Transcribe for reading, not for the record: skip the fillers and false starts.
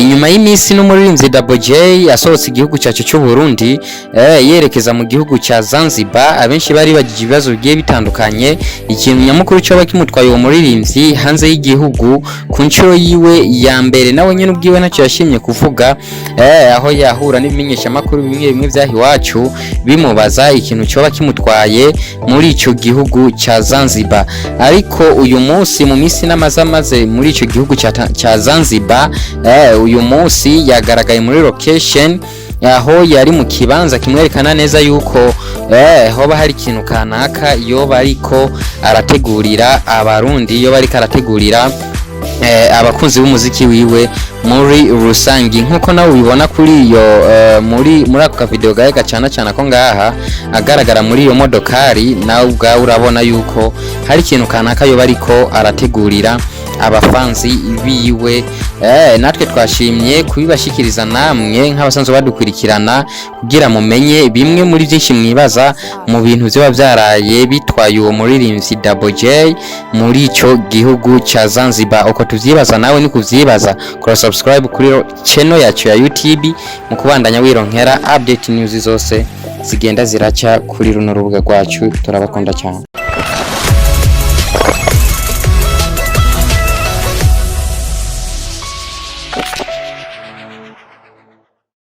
inyuma y'imisi n'umuririmbyi Double J asohotse igihugu cyacu cy'u Burundi yerekeza mu gihugu cya Zanzibar, abenshi bari bagije ibibazo bigiye bitandukanye. Ikintu nyamukuru cyo bakimutwaye uwo muririmbyi hanze y'igihugu ku nshuro yiwe ya mbere, nawe nyine ubwiwe ntacyo yashimye kuvuga, aho yahura n'ibimenyesha makuru bimwe bimwe byahi wacu bimubaza ikintu cyo bakimutwaye muri ico gihugu cya Zanzibar. Ariko uyu munsi mu misi n'amazamaze muri ico gihugu cya Zanzibar, uyu munsi yagaragaye muri location aho yari mu kibanza kimwerekana neza yuko hoba hari ikintu kanaka iyo bariko arategurira abarundi, iyo bariko arategurira abakunzi b'umuziki wiwe muri rusangi, nkuko nawe ubibona kuri iyo muri ako video gahe gacana cyane ko ngaha agaragara muri iyo modokari, nawe ubwawe urabona yuko hari ikintu kanaka yo bariko arategurira abafanzi biwe. Natwe twashimye kubibashikiriza namwe nk'abasanzwe badukurikirana kugira mumenye bimwe muri byinshi mwibaza mu bintu byo byaraye bitwaye uwo muririmbyi Double J muri ico gihugu cya Zanzibar. Uko tuvyibaza nawe ni kuvyibaza, kora subscribe kuri channel yacu ya YouTube mu kubandanya wironkera update news zose zigenda ziraca kuri runo rubuga rwacu. Turabakunda cyane.